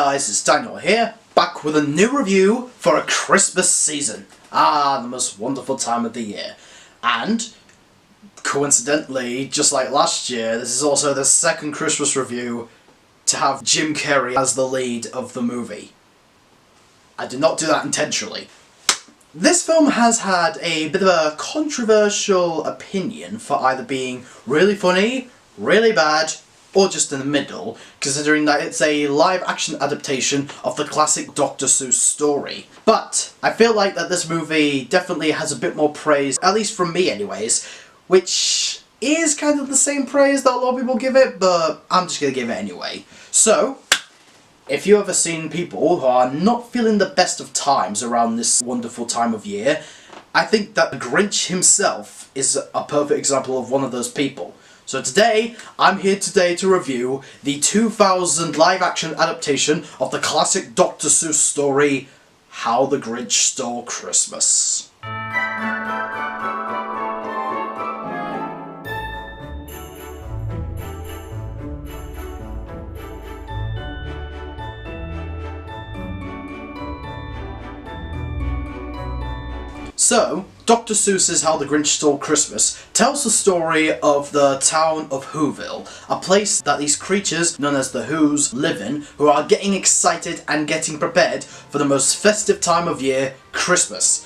guys, it's Daniel here, back with a new review for a Christmas season. The most wonderful time of the year. And, coincidentally, just like last year, this is also the second Christmas review to have Jim Carrey as the lead of the movie. I did not do that intentionally. This film has had a bit of a controversial opinion for either being really funny, really bad, or just in the middle, considering that it's a live-action adaptation of the classic Dr. Seuss story. But I feel like that this movie definitely has a bit more praise, at least from me anyways, which is kind of the same praise that a lot of people give it, but I'm just gonna give it anyway. So, if you've ever seen people who are not feeling the best of times around this wonderful time of year, I think that the Grinch himself is a perfect example of one of those people. So I'm here today to review the 2000 live-action adaptation of the classic Dr. Seuss story, How the Grinch Stole Christmas. So, Dr. Seuss's How the Grinch Stole Christmas tells the story of the town of Whoville, a place that these creatures, known as the Whos, live in, who are getting excited and getting prepared for the most festive time of year, Christmas.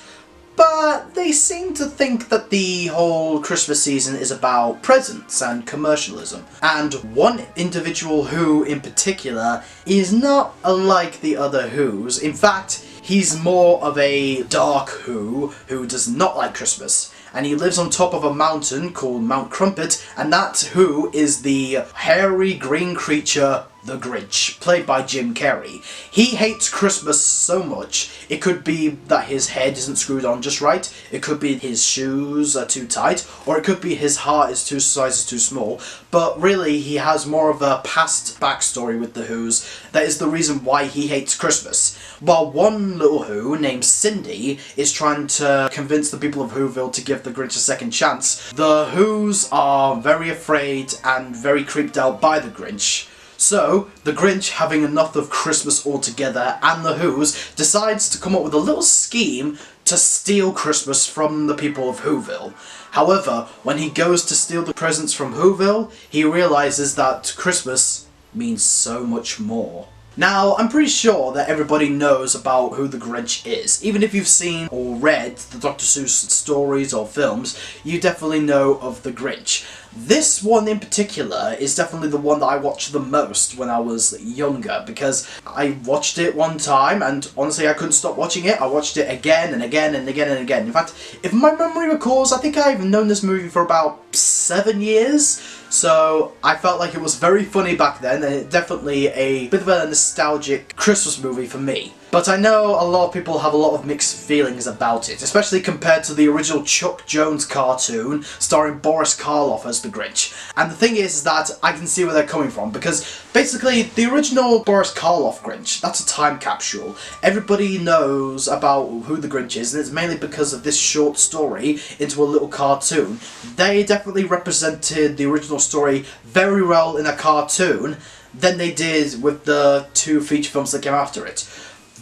But they seem to think that the whole Christmas season is about presents and commercialism. And one individual Who in particular is not unlike the other Whos. In fact, he's more of a dark Who does not like Christmas. And he lives on top of a mountain called Mount Crumpet, and that Who is the hairy green creature, the Grinch, played by Jim Carrey. He hates Christmas so much. It could be that his head isn't screwed on just right, it could be his shoes are too tight, or it could be his heart is two sizes too small, but really he has more of a past backstory with the Whos that is the reason why he hates Christmas. While one little Who, named Cindy, is trying to convince the people of Whoville to give the Grinch a second chance, the Whos are very afraid and very creeped out by the Grinch. So, the Grinch, having enough of Christmas altogether, and the Whos, decides to come up with a little scheme to steal Christmas from the people of Whoville. However, when he goes to steal the presents from Whoville, he realises that Christmas means so much more. Now, I'm pretty sure that everybody knows about who the Grinch is. Even if you've seen or read the Dr. Seuss stories or films, you definitely know of the Grinch. This one in particular is definitely the one that I watched the most when I was younger, because I watched it one time and honestly I couldn't stop watching it. I watched it again and again and again and again. In fact, if my memory recalls, I think I've known this movie for about 7 years. So I felt like it was very funny back then, and it's definitely a bit of a nostalgic Christmas movie for me. But I know a lot of people have a lot of mixed feelings about it, especially compared to the original Chuck Jones cartoon starring Boris Karloff as the Grinch. And the thing is that I can see where they're coming from, because basically the original Boris Karloff Grinch, that's a time capsule. Everybody knows about who the Grinch is, and it's mainly because of this short story into a little cartoon. They definitely represented the original story very well in a cartoon than they did with the 2 feature films that came after it.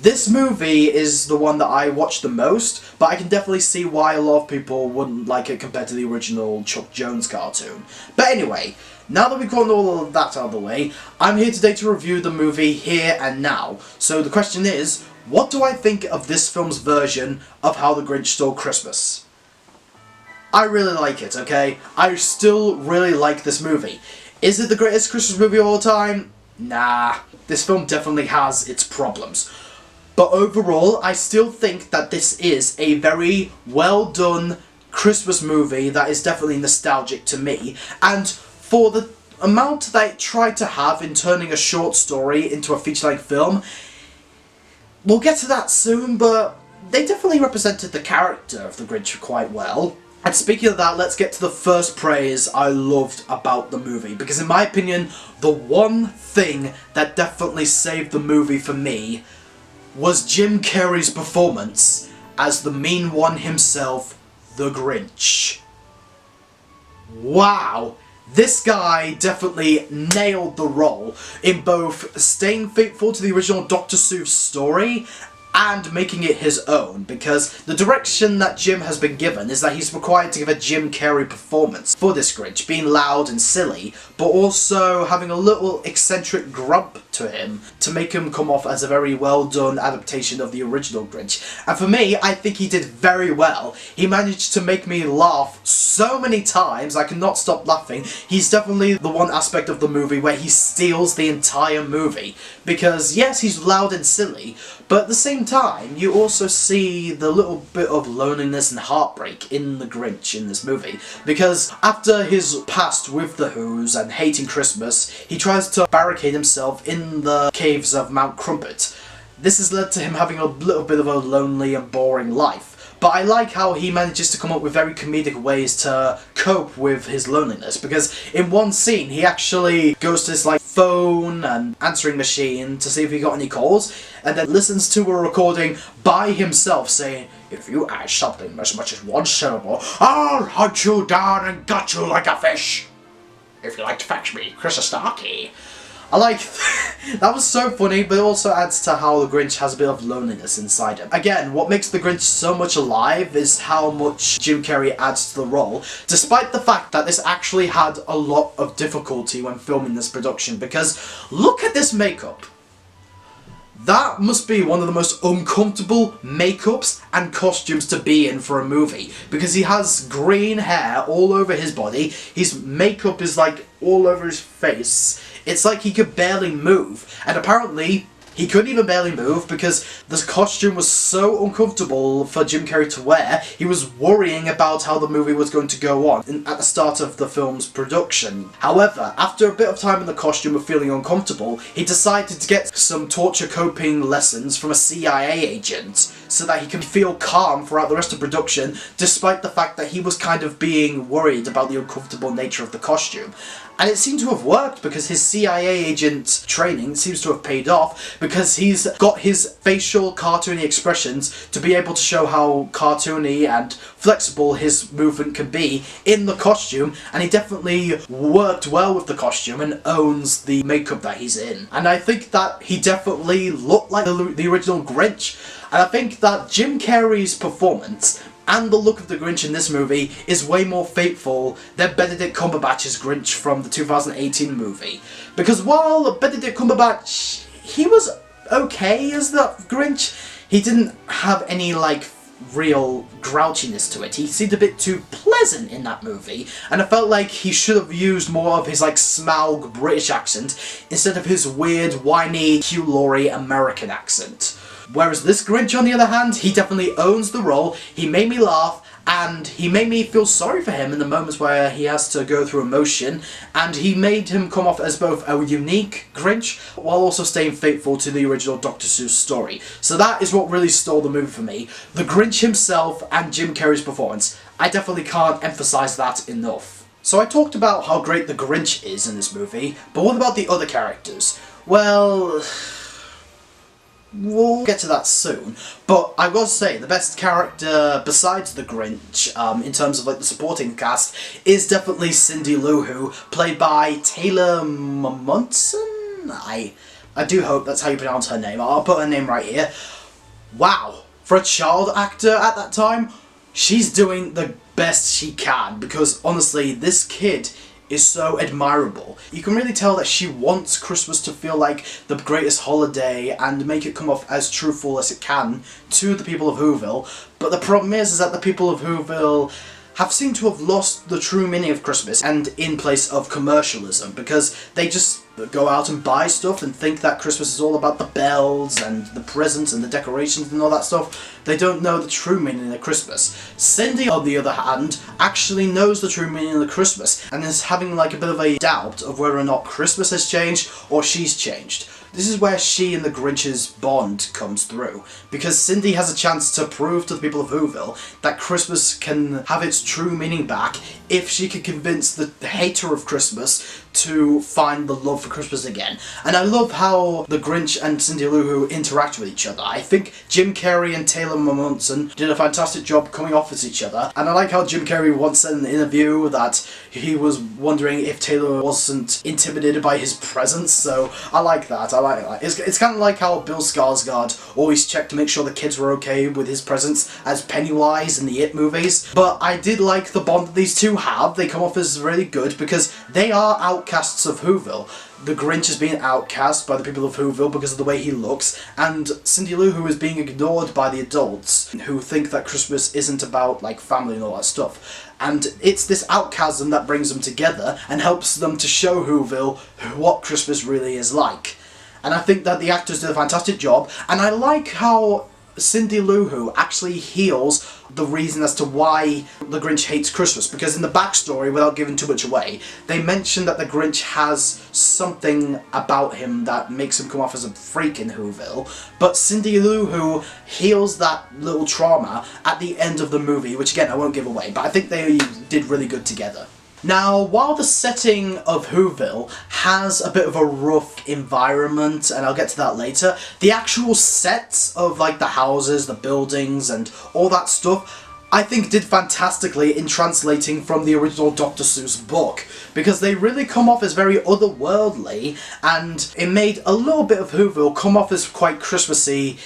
This movie is the one that I watched the most, but I can definitely see why a lot of people wouldn't like it compared to the original Chuck Jones cartoon. But anyway, now that we've gotten all of that out of the way, I'm here today to review the movie here and now. So the question is, what do I think of this film's version of How the Grinch Stole Christmas? I really like it, okay? I still really like this movie. Is it the greatest Christmas movie of all time? Nah, this film definitely has its problems. But overall, I still think that this is a very well done Christmas movie that is definitely nostalgic to me. And for the amount that it tried to have in turning a short story into a feature-length film, we'll get to that soon, but they definitely represented the character of the Grinch quite well. And speaking of that, let's get to the first praise I loved about the movie, because in my opinion, the one thing that definitely saved the movie for me was Jim Carrey's performance as the mean one himself, the Grinch. Wow! This guy definitely nailed the role in both staying faithful to the original Dr. Seuss story and making it his own, because the direction that Jim has been given is that he's required to give a Jim Carrey performance for this Grinch, being loud and silly, but also having a little eccentric grump to him to make him come off as a very well done adaptation of the original Grinch. And for me, I think he did very well. He managed to make me laugh so many times, I cannot stop laughing. He's definitely the one aspect of the movie where he steals the entire movie, because yes, he's loud and silly, but at the same time, you also see the little bit of loneliness and heartbreak in the Grinch in this movie. Because after his past with the Who's and hating Christmas, he tries to barricade himself in the caves of Mount Crumpet. This has led to him having a little bit of a lonely and boring life. But I like how he manages to come up with very comedic ways to cope with his loneliness, because in one scene he actually goes to his phone and answering machine to see if he got any calls, and then listens to a recording by himself saying, "If you ask something as much as one syllable, I'll hunt you down and gut you like a fish. If you like to fetch me, Chris Starkey." I like that was so funny, but it also adds to how the Grinch has a bit of loneliness inside him. Again, what makes the Grinch so much alive is how much Jim Carrey adds to the role, despite the fact that this actually had a lot of difficulty when filming this production, because look at this makeup. That must be one of the most uncomfortable makeups and costumes to be in for a movie, because he has green hair all over his body, his makeup is all over his face, it's like he could barely move, and apparently he couldn't even barely move because this costume was so uncomfortable for Jim Carrey to wear. He was worrying about how the movie was going to go on at the start of the film's production. However, after a bit of time in the costume of feeling uncomfortable, he decided to get some torture coping lessons from a CIA agent so that he can feel calm throughout the rest of production, despite the fact that he was kind of being worried about the uncomfortable nature of the costume. And it seemed to have worked, because his CIA agent training seems to have paid off, because he's got his facial cartoony expressions to be able to show how cartoony and flexible his movement can be in the costume, and he definitely worked well with the costume and owns the makeup that he's in. And I think that he definitely looked like the original Grinch. And I think that Jim Carrey's performance and the look of the Grinch in this movie is way more faithful than Benedict Cumberbatch's Grinch from the 2018 movie. Because while Benedict Cumberbatch, he was okay as the Grinch, he didn't have any real grouchiness to it. He seemed a bit too pleasant in that movie, and I felt like he should have used more of his Smaug British accent instead of his weird, whiny, Hugh Laurie American accent. Whereas this Grinch, on the other hand, he definitely owns the role. He made me laugh, and he made me feel sorry for him in the moments where he has to go through emotion, and he made him come off as both a unique Grinch while also staying faithful to the original Dr. Seuss story. So that is what really stole the movie for me. The Grinch himself and Jim Carrey's performance. I definitely can't emphasize that enough. So I talked about how great the Grinch is in this movie, but what about the other characters? Well, we'll get to that soon, but I will say the best character besides the Grinch, in terms of the supporting cast, is definitely Cindy Lou Who, played by Taylor Momsen? I do hope that's how you pronounce her name. I'll put her name right here. Wow, for a child actor at that time, she's doing the best she can, because honestly, this kid is so admirable. You can really tell that she wants Christmas to feel like the greatest holiday and make it come off as truthful as it can to the people of Whoville. But the problem is that the people of Whoville have seemed to have lost the true meaning of Christmas, and in place of commercialism, because they just go out and buy stuff and think that Christmas is all about the bells and the presents and the decorations and all that stuff. They don't know the true meaning of Christmas. Cindy, on the other hand, actually knows the true meaning of Christmas and is having a bit of a doubt of whether or not Christmas has changed or she's changed. this is where she and the Grinch's bond comes through, because Cindy has a chance to prove to the people of Whoville that Christmas can have its true meaning back if she can convince the hater of Christmas to find the love for Christmas again. And I love how the Grinch and Cindy Lou Who interact with each other. I think Jim Carrey and Taylor Momsen did a fantastic job coming off as each other, and I like how Jim Carrey once said in an interview that he was wondering if Taylor wasn't intimidated by his presence, so I like that. I like that. It's kind of like how Bill Skarsgård always checked to make sure the kids were okay with his presence as Pennywise in the It movies. But I did like the bond that these two have. They come off as really good because they are outcasts of Whoville. The Grinch is being outcast by the people of Whoville because of the way he looks, and Cindy Lou Who is being ignored by the adults who think that Christmas isn't about like family and all that stuff. And it's this outcasm that brings them together and helps them to show Whoville what Christmas really is like. And I think that the actors did a fantastic job, and I like how Cindy Lou Who actually heals the reason as to why the Grinch hates Christmas, because in the backstory, without giving too much away, they mention that the Grinch has something about him that makes him come off as a freak in Whoville, but Cindy Lou Who heals that little trauma at the end of the movie, which again I won't give away, but I think they did really good together. Now, while the setting of Whoville has a bit of a rough environment, and I'll get to that later, the actual sets of like the houses, the buildings, and all that stuff, I think did fantastically in translating from the original Dr. Seuss book, because they really come off as very otherworldly, and it made a little bit of Whoville come off as quite Christmassy,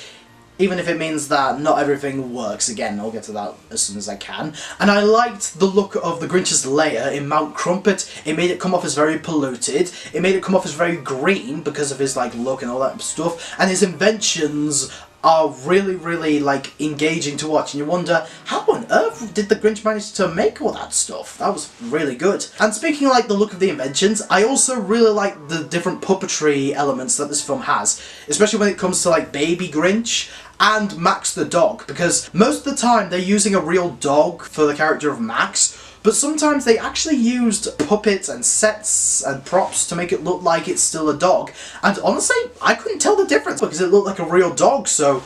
even if it means that not everything works. Again, I'll get to that as soon as I can. And I liked the look of the Grinch's lair in Mount Crumpet. It made it come off as very polluted. It made it come off as very green because of his like look and all that stuff. And his inventions are really, really like engaging to watch, and you wonder, how on earth did the Grinch manage to make all that stuff? That was really good. And speaking of like the look of the inventions, I also really like the different puppetry elements that this film has, especially when it comes to like Baby Grinch and Max the dog, because most of the time they're using a real dog for the character of Max, but sometimes they actually used puppets and sets and props to make it look like it's still a dog. And honestly, I couldn't tell the difference because it looked like a real dog, so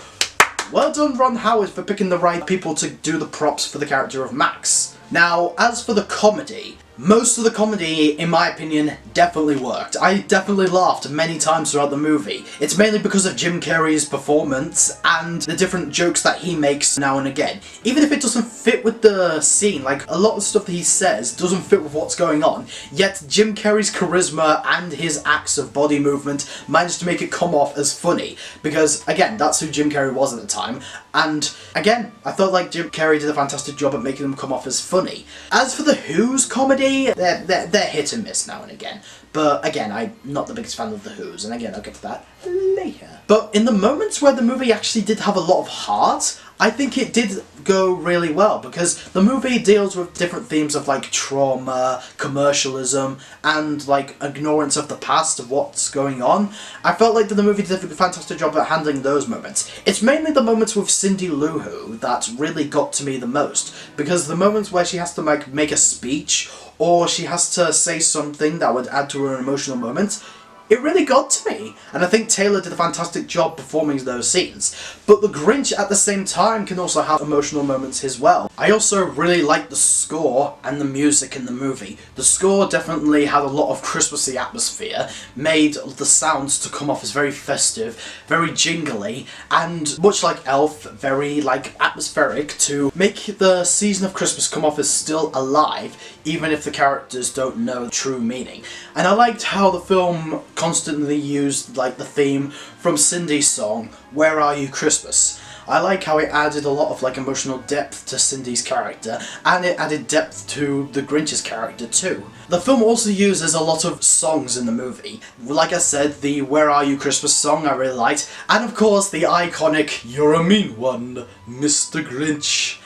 well done Ron Howard for picking the right people to do the props for the character of Max. Now, as for the comedy, most of the comedy, in my opinion, definitely worked. I definitely laughed many times throughout the movie. It's mainly because of Jim Carrey's performance and the different jokes that he makes now and again. Even if it doesn't fit with the scene, like a lot of the stuff that he says doesn't fit with what's going on, yet Jim Carrey's charisma and his acts of body movement managed to make it come off as funny, because again, that's who Jim Carrey was at the time. And again, I felt like Jim Carrey did a fantastic job at making them come off as funny. As for the Who's comedy, they're hit and miss now and again. But again, I'm not the biggest fan of the Who's, and again, I'll get to that later. But in the moments where the movie actually did have a lot of heart, I think it did go really well, because the movie deals with different themes of like trauma, commercialism, and like ignorance of the past of what's going on. I felt like the movie did a fantastic job at handling those moments. It's mainly the moments with Cindy Lou Who that really got to me the most, because the moments where she has to like make a speech or she has to say something that would add to her emotional moment, it really got to me, and I think Taylor did a fantastic job performing those scenes. But the Grinch at the same time can also have emotional moments as well. I also really liked the score and the music in the movie. The score definitely had a lot of Christmassy atmosphere, made the sounds to come off as very festive, very jingly, and much like Elf, very like atmospheric to make the season of Christmas come off as still alive, even if the characters don't know the true meaning. And I liked how the film constantly used like the theme from Cindy's song, Where Are You Christmas? I like how it added a lot of like emotional depth to Cindy's character, and it added depth to the Grinch's character too. The film also uses a lot of songs in the movie. Like I said, the Where Are You Christmas song I really liked, and of course the iconic You're a Mean One, Mr Grinch.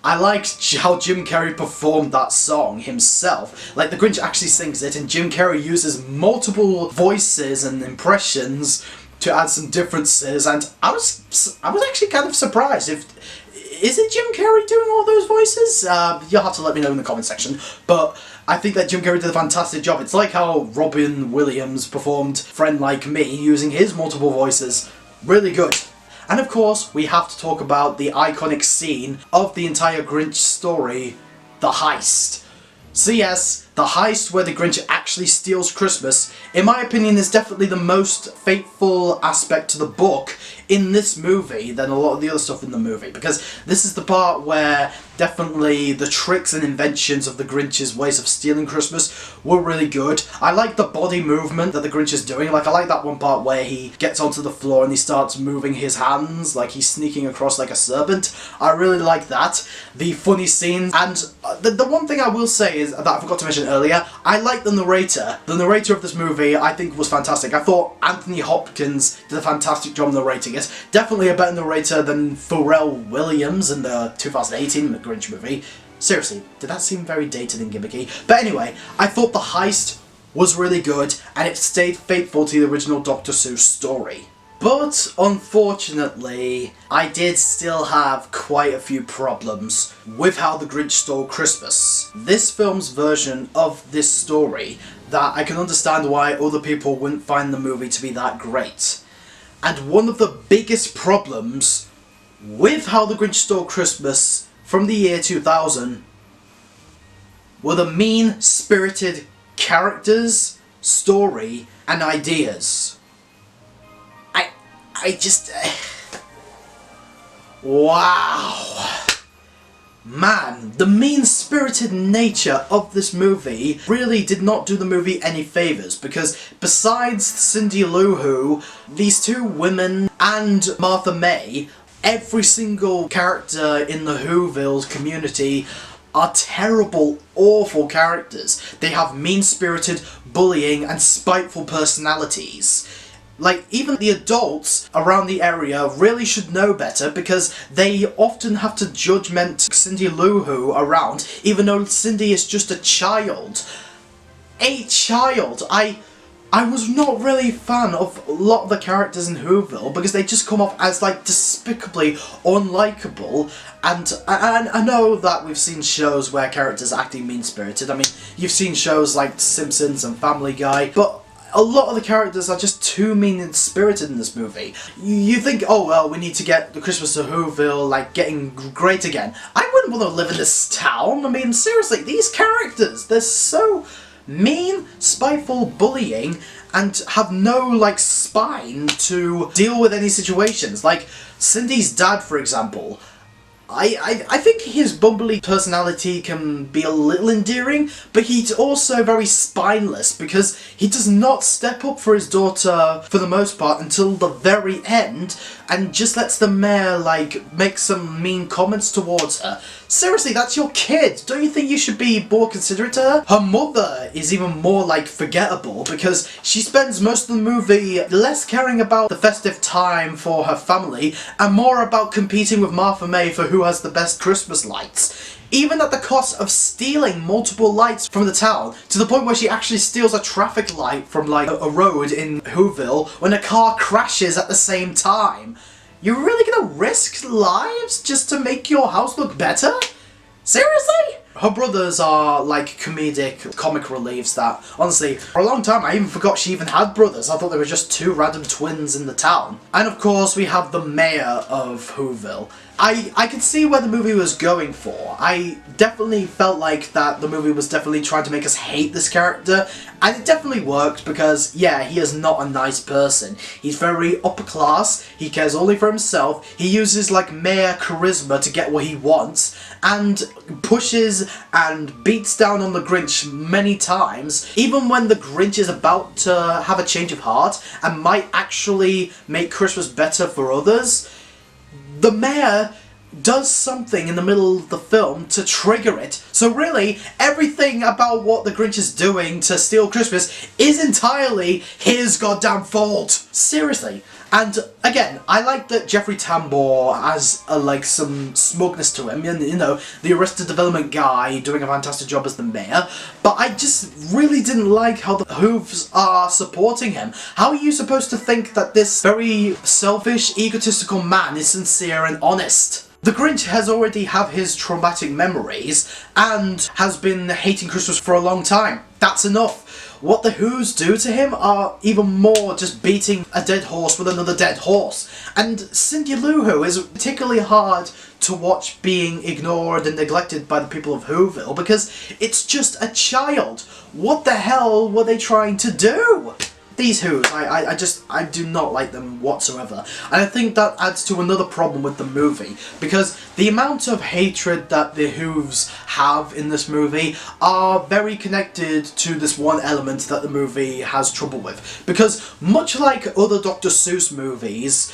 I liked how Jim Carrey performed that song himself. Like, the Grinch actually sings it, and Jim Carrey uses multiple voices and impressions to add some differences, and I was actually kind of surprised. is it Jim Carrey doing all those voices? You'll have to let me know in the comment section, but I think that Jim Carrey did a fantastic job. It's like how Robin Williams performed Friend Like Me using his multiple voices. Really good. And of course, we have to talk about the iconic scene of the entire Grinch story, the heist. So yes, the heist where the Grinch actually steals Christmas, in my opinion, is definitely the most faithful aspect to the book in this movie than a lot of the other stuff in the movie, because this is the part where definitely the tricks and inventions of the Grinch's ways of stealing Christmas were really good. I like the body movement that the Grinch is doing. Like, I like that one part where he gets onto the floor and he starts moving his hands like he's sneaking across like a serpent. I really like that. The funny scenes, and the one thing I will say is that I forgot to mention earlier, I like the narrator. The narrator of this movie I think was fantastic. I thought Anthony Hopkins did a fantastic job narrating it. Definitely a better narrator than Pharrell Williams in the 2018 Grinch movie. Seriously, did that seem very dated and gimmicky? But anyway, I thought the heist was really good and it stayed faithful to the original Dr. Seuss story. But unfortunately, I did still have quite a few problems with How the Grinch Stole Christmas. This film's version of this story, that I can understand why other people wouldn't find the movie to be that great. And one of the biggest problems with How the Grinch Stole Christmas from the year 2000 were the mean-spirited characters, story, and ideas. I just... wow. Man, the mean-spirited nature of this movie really did not do the movie any favours, because besides Cindy Lou Who, these two women and Martha May, every single character in the Whoville community are terrible, awful characters. They have mean-spirited, bullying, and spiteful personalities. Like, even the adults around the area really should know better, because they often have to judgment Cindy Lou Who around, even though Cindy is just a child. A child! I was not really a fan of a lot of the characters in Whoville, because they just come off as, like, despicably unlikable. And I know that we've seen shows where characters are acting mean-spirited. I mean, you've seen shows like Simpsons and Family Guy, but a lot of the characters are just too mean-spirited in this movie. You think, oh well, we need to get the Christmas of Whoville, like, getting great again. I wouldn't want to live in this town. I mean, seriously, these characters, they're so mean, spiteful, bullying, and have no, like, spine to deal with any situations. Like, Cindy's dad, for example. I think his bumbly personality can be a little endearing, but he's also very spineless, because he does not step up for his daughter for the most part until the very end, and just lets the mayor, like, make some mean comments towards her. Seriously, that's your kid. Don't you think you should be more considerate to her? Her mother is even more, like, forgettable, because she spends most of the movie less caring about the festive time for her family and more about competing with Martha May for who has the best Christmas lights. Even at the cost of stealing multiple lights from the town, to the point where she actually steals a traffic light from, like, a road in Whoville when a car crashes at the same time. You're really gonna risk lives just to make your house look better? Seriously? Her brothers are, like, comedic, comic reliefs that, honestly, for a long time I even forgot she even had brothers. I thought they were just two random twins in the town. And of course we have the mayor of Whoville. I could see where the movie was going for. I definitely felt like that the movie was definitely trying to make us hate this character, and it definitely worked, because, yeah, he is not a nice person. He's very upper class, he cares only for himself, he uses, like, mayor charisma to get what he wants, and pushes and beats down on the Grinch many times, even when the Grinch is about to have a change of heart and might actually make Christmas better for others. The mayor does something in the middle of the film to trigger it. So really, everything about what the Grinch is doing to steal Christmas is entirely his goddamn fault. Seriously. And again, I like that Jeffrey Tambor has like some smugness to him, and you know, the Arrested Development guy doing a fantastic job as the mayor, but I just really didn't like how the Hooves are supporting him. How are you supposed to think that this very selfish, egotistical man is sincere and honest? The Grinch has already have his traumatic memories and has been hating Christmas for a long time. That's enough. What the Who's do to him are even more just beating a dead horse with another dead horse. And Cindy Lou Who is particularly hard to watch being ignored and neglected by the people of Whoville because it's just a child. What the hell were they trying to do? These Who's, I do not like them whatsoever. And I think that adds to another problem with the movie, because the amount of hatred that the Who's have in this movie are very connected to this one element that the movie has trouble with. Because much like other Dr. Seuss movies,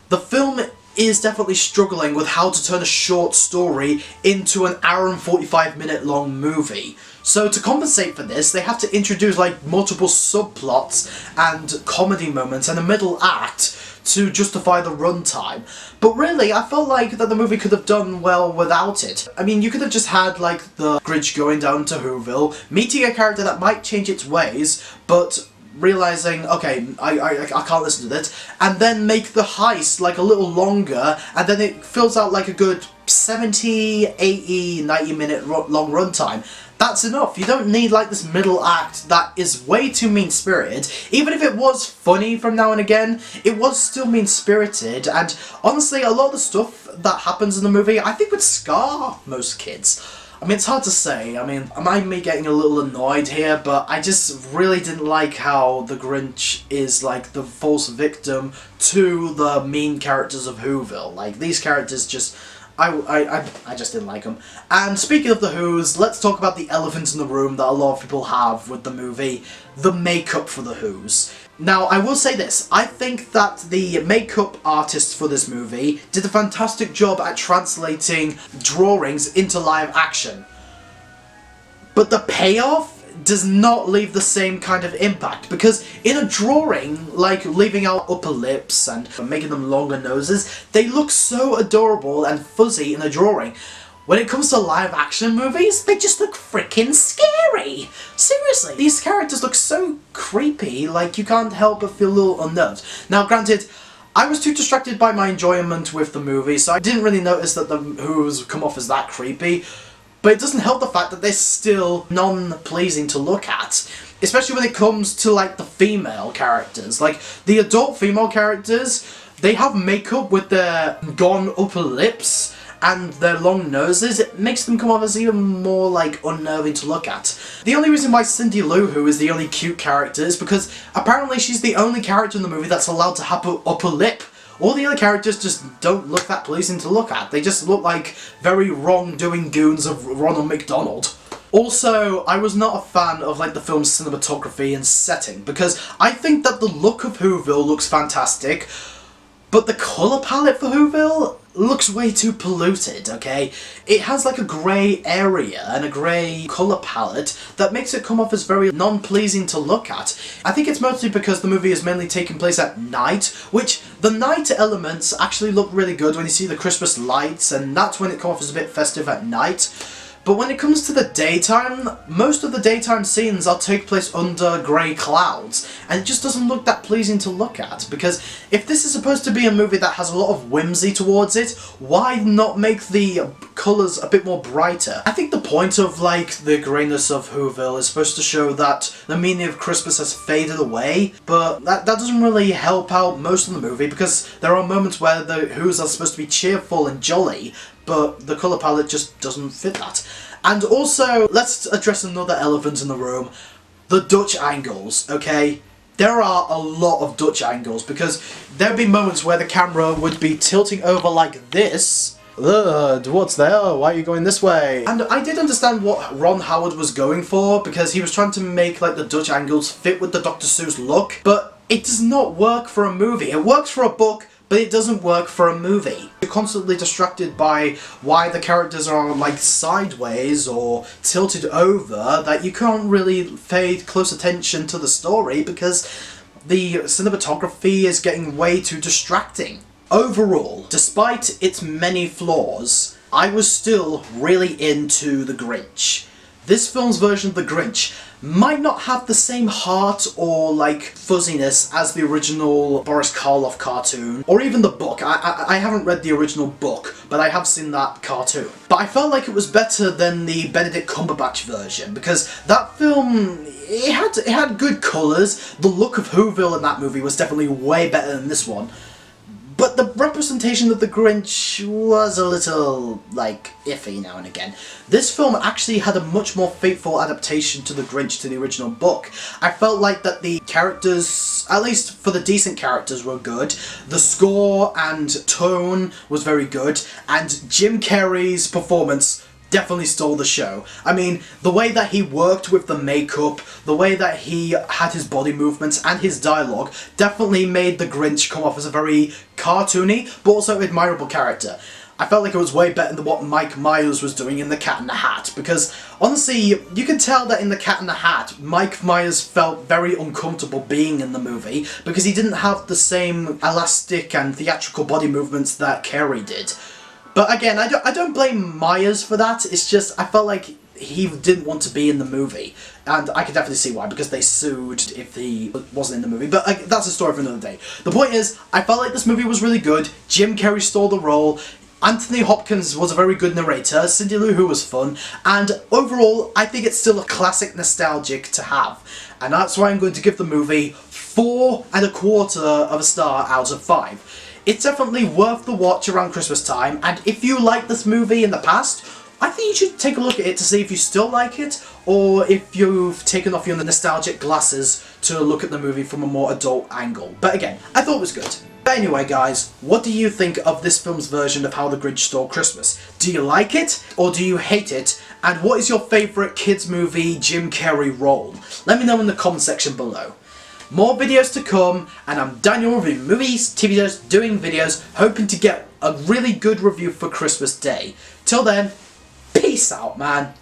the film is definitely struggling with how to turn a short story into an hour and 45-minute long movie. So to compensate for this, they have to introduce like multiple subplots and comedy moments and a middle act to justify the runtime. But really, I felt like that the movie could have done well without it. I mean, you could have just had like the Grinch going down to Whoville, meeting a character that might change its ways, but realizing, okay, I can't listen to this, and then make the heist like a little longer, and then it fills out like a good 70, 80, 90 minute long runtime. That's enough. You don't need like this middle act that is way too mean-spirited. Even if it was funny from now and again, it was still mean-spirited, and honestly, a lot of the stuff that happens in the movie I think would scar most kids. I mean, it's hard to say. I mean, I might be getting a little annoyed here, but I just really didn't like how the Grinch is like the false victim to the mean characters of Whoville. Like, these characters just... I just didn't like them. And speaking of the Who's, let's talk about the elephant in the room that a lot of people have with the movie, the makeup for the Who's. Now, I will say this, I think that the makeup artists for this movie did a fantastic job at translating drawings into live action. But the payoff does not leave the same kind of impact, because in a drawing, like leaving out upper lips and making them longer noses, they look so adorable and fuzzy in a drawing. When it comes to live action movies, they just look freaking scary! Seriously, these characters look so creepy, like you can't help but feel a little unnerved. Now granted, I was too distracted by my enjoyment with the movie, so I didn't really notice that the Who's come off as that creepy. But it doesn't help the fact that they're still non-pleasing to look at. Especially when it comes to, like, the female characters. Like, the adult female characters, they have makeup with their gone upper lips and their long noses. It makes them come off as even more, like, unnerving to look at. The only reason why Cindy Lou Who is the only cute character is because apparently she's the only character in the movie that's allowed to have an upper lip. All the other characters just don't look that pleasing to look at. They just look like very wrongdoing goons of Ronald McDonald. Also, I was not a fan of like the film's cinematography and setting, because I think that the look of Whoville looks fantastic, but the colour palette for Whoville looks way too polluted, okay? It has like a grey area and a grey colour palette that makes it come off as very non-pleasing to look at. I think it's mostly because the movie is mainly taking place at night, which the night elements actually look really good when you see the Christmas lights, and that's when it comes off as a bit festive at night. But when it comes to the daytime, most of the daytime scenes are take place under grey clouds, and it just doesn't look that pleasing to look at, because if this is supposed to be a movie that has a lot of whimsy towards it, why not make the colours a bit more brighter? I think the point of, like, the greyness of Whoville is supposed to show that the meaning of Christmas has faded away, but that doesn't really help out most of the movie, because there are moments where the Who's are supposed to be cheerful and jolly, but the colour palette just doesn't fit that. And also, let's address another elephant in the room, the Dutch angles, okay? There are a lot of Dutch angles, because there'd be moments where the camera would be tilting over like this. Ugh, what's there? Why are you going this way? And I did understand what Ron Howard was going for, because he was trying to make like the Dutch angles fit with the Dr. Seuss look, but it does not work for a movie. It works for a book, but it doesn't work for a movie. You're constantly distracted by why the characters are like sideways or tilted over, that you can't really pay close attention to the story because the cinematography is getting way too distracting. Overall, despite its many flaws, I was still really into The Grinch. this film's version of the Grinch might not have the same heart or like fuzziness as the original Boris Karloff cartoon, or even the book. I haven't read the original book, but I have seen that cartoon. But I felt like it was better than the Benedict Cumberbatch version, because that film, it had good colours. The look of Whoville in that movie was definitely way better than this one. But the representation of the Grinch was a little, like, iffy now and again. This film actually had a much more faithful adaptation to the Grinch to the original book. I felt like that the characters, at least for the decent characters, were good. The score and tone was very good, and Jim Carrey's performance definitely stole the show. I mean, the way that he worked with the makeup, the way that he had his body movements and his dialogue definitely made the Grinch come off as a very cartoony but also admirable character. I felt like it was way better than what Mike Myers was doing in The Cat in the Hat, because honestly, you can tell that in The Cat in the Hat, Mike Myers felt very uncomfortable being in the movie because he didn't have the same elastic and theatrical body movements that Carrey did. But again, I don't blame Myers for that. It's just, I felt like he didn't want to be in the movie. And I can definitely see why, because they sued if he wasn't in the movie. But that's a story for another day. The point is, I felt like this movie was really good. Jim Carrey stole the role. Anthony Hopkins was a very good narrator. Cindy Lou Who was fun. And overall, I think it's still a classic nostalgic to have. And that's why I'm going to give the movie 4.25 stars out of 5. It's definitely worth the watch around Christmas time, and if you liked this movie in the past, I think you should take a look at it to see if you still like it, or if you've taken off your nostalgic glasses to look at the movie from a more adult angle. But again, I thought it was good. But anyway guys, what do you think of this film's version of How the Grinch Stole Christmas? Do you like it, or do you hate it? And what is your favourite kids movie Jim Carrey role? Let me know in the comment section below. More videos to come, and I'm Daniel reviewing movies, TV shows, doing videos, hoping to get a really good review for Christmas Day. Till then, peace out, man.